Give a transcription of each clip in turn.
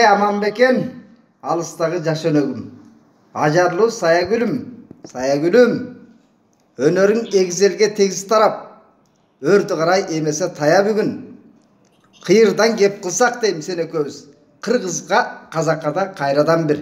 Aman beken, alыстagı jaş önөгüm. Ajarlı saya gülüm. Önörüң egzelge tegiz tarap. Örtü qaray emese taya бүгүн. Кыйырдан кеп кылсак дейм сен экөөбүз. Кыргызга, казакка да кайрадан бир.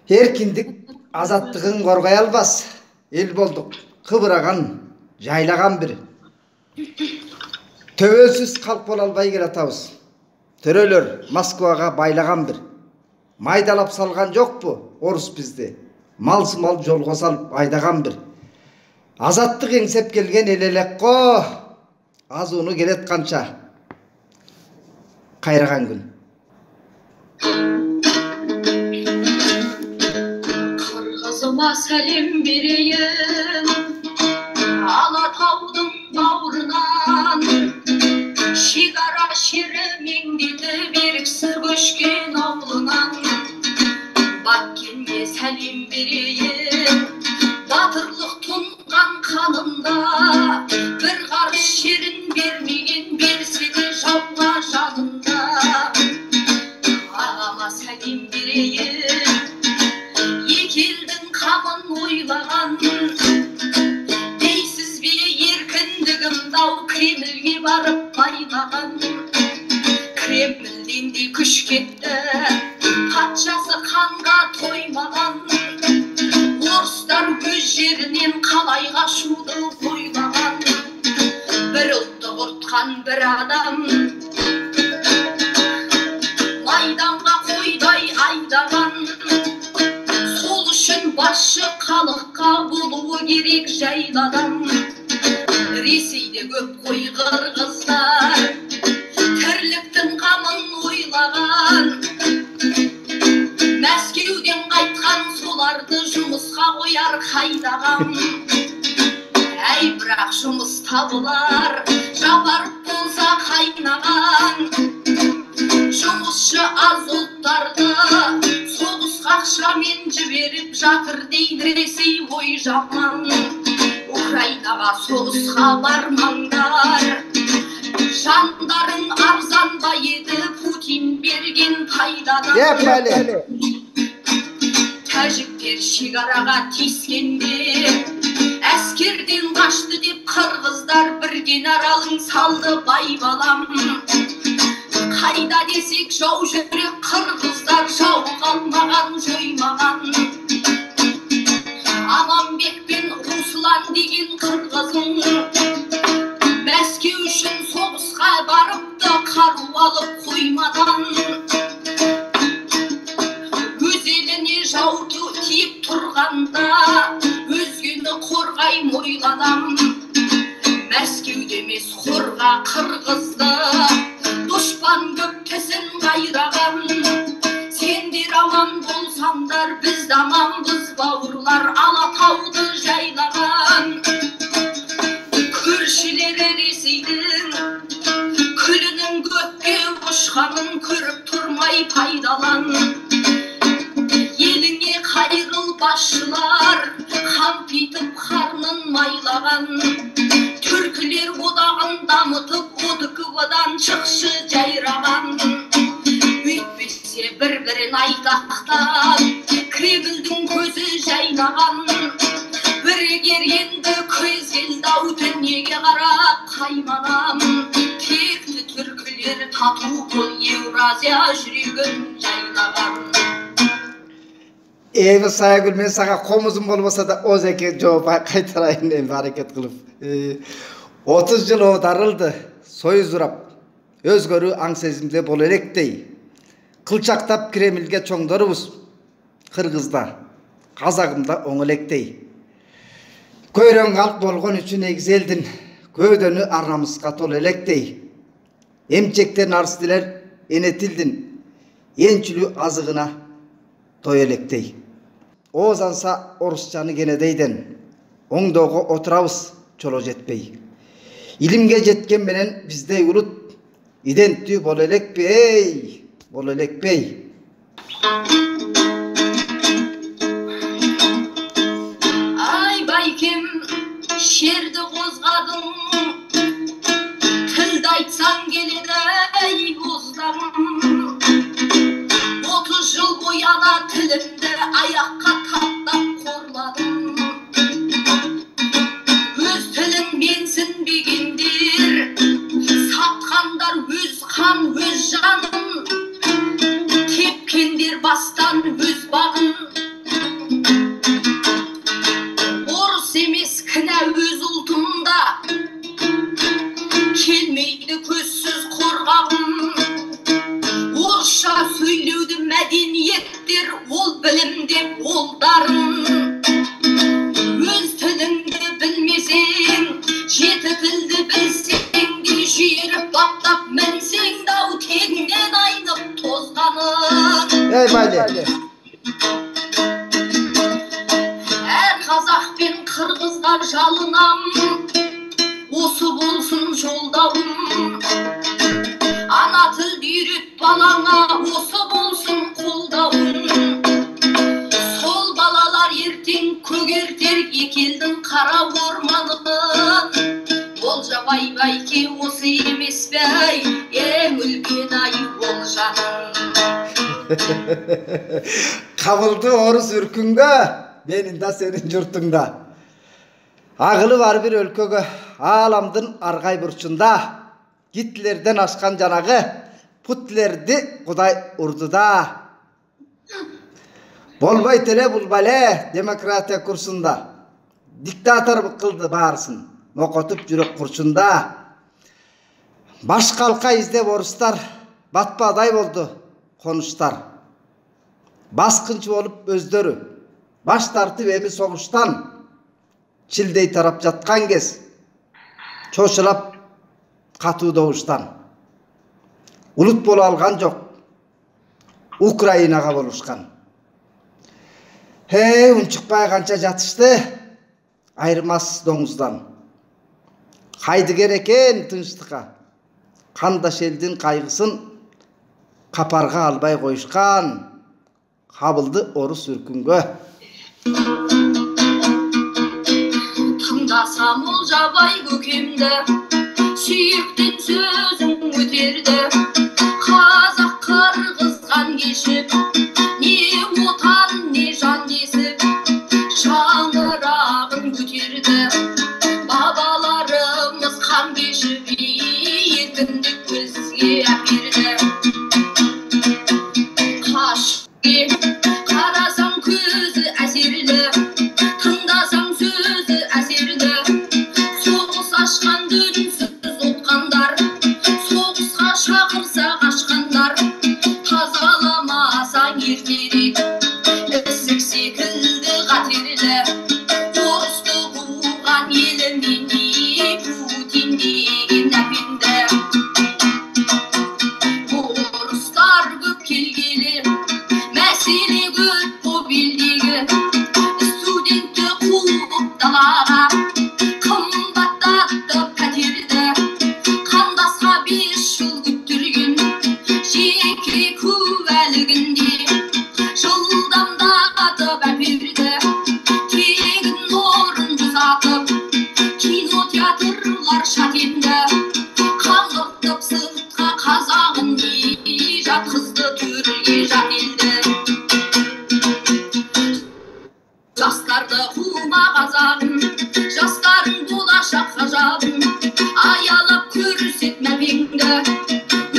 Эркиндик, азаттыгын коргой албас. Эл болдук, кыбыраган, жайлаган бир. Төбөсүз калк боло албай келатабыз. Төрөлөр Москвага байлаган бир. Майдалап салган жокпу орус бизди. Малсы мал жолго салып айдаган бир. Азаттык эңсеп келген эл элек го. Азууну келет канча. Кайраган күн. Kırgızıma selim bireyim, Alataudun bağrından, Şigara şirimin dili bir sırgışken oğlunan, Bakken'e selim bireyim, Batırlık tungan kanında, Bir karış şirin vermeyin birsini şapla canında, Ağama selim bireyim, Yekildin kamın oylagan, Deysiz bir yerkindigim dağ Kreml'ge barıp baylagan. Kreml'den de kış gitti, Patşası kanga toymagan. Oruslar göz yerinin kalayga şudu boylagan. Bir ıldı kurtkan bir adam, Maydanga koyday aydagan. Başı kalıkka buluğu gerek jayladan. Reseyde köp koy kırgızlar, Terliktin kamın oylagan. Мәскеуден кайткан соларды жұмысқа қояр қайдаған. Әй, бірақ жұмыс табылар, жапарып болса қайнаған. Жұмысшы аз ұлттарды соғысқа ақшамен жіберіп жатыр дейді Ресей ой жаман. Украинаға соғысқа бармаңдар, жандарың арзан ба еді Путин берген пайдадан. Тәжіктер шекараға тиіскенде, әскерден қашты деп қырғыздар бірден аралың салды бай балам. Қайда десек жау жүрек қырғыздар, жау қалмаған жоймаған. Аманбек пен Руслан деген қырғызың, Мәскеу үшін соғысқа барыпты қару алып қоймадан. Өз еліне жау тиіп тұрғанда, өзгені қорғай мойладам. Мәскеуде емес қорға қырғызды, дұшпан көптесін қайраған. Сендер аман болсаңдар, біз аманбыз бауырлар, Алатауды жайлаған. Көршілері Ресейдің күлінің көкке ұшқанын көріп тұрмай пайдалан. Еліңе қайрыл басшылар, қампитіп қарнын майлаған. Түркілер одағын дамытып, ОДКБ-дан шықшы жайраған. Өйтпесе бір-бірін айтақтап, Кремльдің көзі жайнаған. Бірігер енді көз келді-ау дүниеге қарап қайманам. Текті түркілер тату бұл Еуразия жүрегін жайлаған. Evi Sayagül, men sağa komuzum olmasa da o zeki cevap kaytarayın evi hareket kılıp. 30 yıl odarıldı, soyuzurap, özgörü angsezimde bol elektey. Kılçaktap Kreml'ge çoңdorubuz, Kırgızda, Kazagımda oң elektey. Көйрөң kalk bolgon üçün egzeldin, Kövdönü arnamızga tol elektey. Emçekten arstiler enetildin, ençülü azığına toy elektey. Ozansa Orusçanı genedeyden, oңdogo oturabız çolo jetpey. İlimge жеткен менен биздей улут иденттүү боло элекпей, боло элекпей. Ay baykim şerdi qozgadın, tilde aytsan gelidey bozdam. 30 yıl boyana tilimde ayakka tatlap korladım. Öz tilin bensin begindir, satkandar öz kan öz canın, tepkendir bastan öz bağın. Orus kına öz ultumda, kelmeydi közsüz korgağım. Orşa söylüydü medeniyettir, ol bilimde oldarın. Öz tilinde bilmesin, jeti tildi bilsen de jirip baktap mensen dav teninden aynıp tozganın. Ey Mali. Her Kazak ben Kırgızlar жалынам, осы болсын жолдауым. Ана тілді үйрет балаңа, осы болсын қолдауым. Сол балалар ертең көгертер екелдің қара орманын. Олжабай байке осы емес бәй, ең үлкен ай олжаның. Kabıldı orus ürkünge, benim de senin jurtungda. Ağılı var bir өлкөгө, alamdın argay burçunda. Gitlerden aşkan janağı, putlerdi Kuday urduda. Bolbay tele bulbale, demokratiya kursunda. Diktatör kıldı bağırsın, nokotup jürek kurşunda. Baş kalka izlep orustar, batpaday boldu konuştar. Baskınçı olup özdörü, baş tartıp emi soğuştan, çildey tarap жатқан кез, çoşulap katı doğuştan. Ulut bolu algan жоқ, Ukraynaga boluşkan. Hey, unçukpay kança jatıştı, ayırmaz doңuzdan. Kaydı gereken tınçtıka, kandaş elдің kaygısın, kaparga albay koyuşkan. Kabıldı orus ürküngö. Tыңдасам Олжабай көкемді, сүйіктен сөзің өтерді. Қазақ қырғызған кешіп, не отан не жан десіп, шаңырағын көтерді. Бабаларымыз қан кешіп, еркіндік бізге әперді. Қарасаң көзі әсерлі, тыңдасаң сөзі әсерлі. Соғыс ашқан дүнсіз отқандар, соғысқа шақырса қашқандар. Тазаламасаң ертерек, ісік секілді қатерлі. Орысты қуған елімене Путин деген әпенді. Орыстар көп келгелі, мәселе көп боп елдегі. Студентті қуып далаға, қымбаттатты пәтерді. Қандасқа 5 жыл күттірген, жеке куәлігінде жылдамдатып әперді. Тегін орынды сатып, кинотеатрлар шатенді. Қалықтып сыртқа қазағын жатқызды төрге жат елді. Жастарды қума қазағын, жастарын болашақ ғажабын. Аялап көрсет мәпеңді,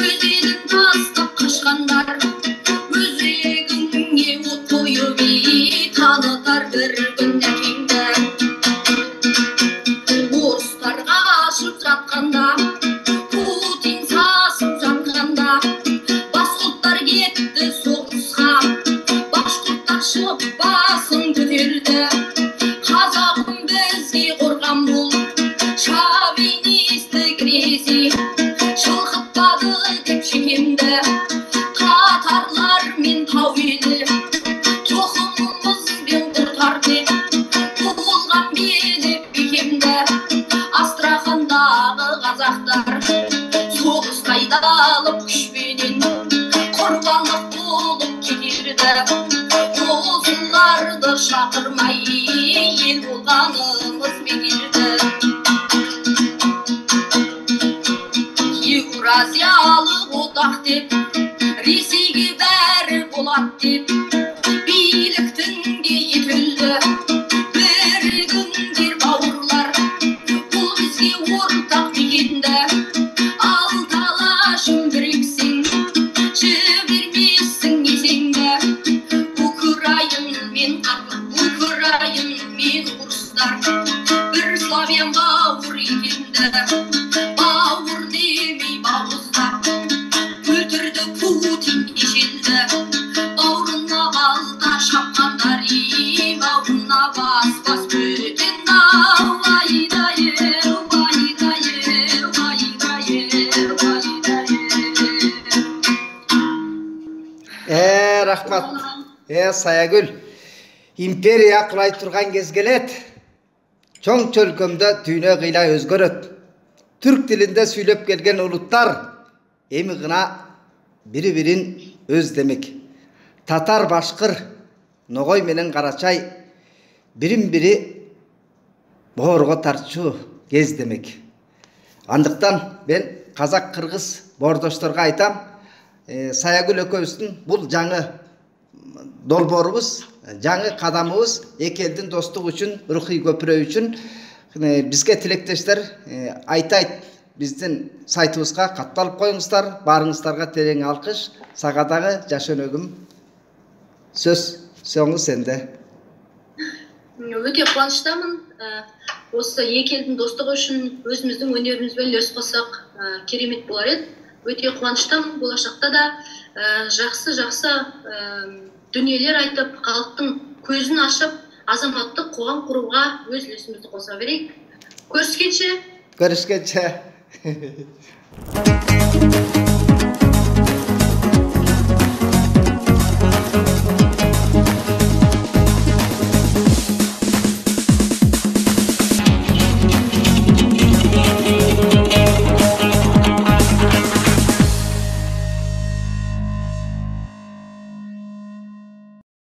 өз елін тастап қашқандар. Өзегіңе от қойып танытар бір күн әкеңді. Орыстарға ашып жатқанда, Путин сасып жатқанда, басқұрттар кетті соғысқа, башқұрттар шығып басын көтерді. Қазағым бізге қорған бол, шовинистік рези, шылқытпады деп шекемді. Татарлар мен тау елі, тоқымымызбен құртар деп, болған беліп бекемді. Астрахандағы қазақтар соғыс қайдалып күшпенен құрбандық болып кетерді осыларды шақырмай ел болғанымыз бекерді Евразиялық одақ деп Ресейге бәрі болады деп биліктің де етілді бірігіңдер бауырлар бұл бізге ортақ дегенді ал талашын біріксең жібермессің есеңді Украин мен орыстар бір славян бауыр екенді бауыр демей бауыздап өлтірді Путин ежелді бауырына балта шапқандар бауырына бас бөтен айдайы рахмат Саягүл империя құлай тұрған кез келет чоң чөлкөмдө дүйнө кыйлай өзгөрөт түрк тилинде сүйлөп келген улуттар эми гына бири-бирин өз демек татар башкыр ногой менен карачай бирин-бири боорго тартчу кез демек андыктан мен казак кыргыз боордошторго айтам Саягүл экөөбүздүн бул жаңы долбоорубуз жаңы кадамыбыз эки элдин достук үчүн рухий көпүрө үчүн бизге тилектештер айтайт биздин сайтыбызга катталып коюңуздар баарыңыздарга терең алкыш сага дагы жаш өнөгүм сөз соңу сенде өте кубанычтамын осы эки элдин достугу үчүн өзүбүздүн өнөрүбүз менен үлөс кылсак керемет болор эди өте кубанычтамын болашакта да жакшы дүниелер айтып калктын көзүн ачып азаматтык коом курууга өз үлесүбүздү кошо берейик көрүшкенче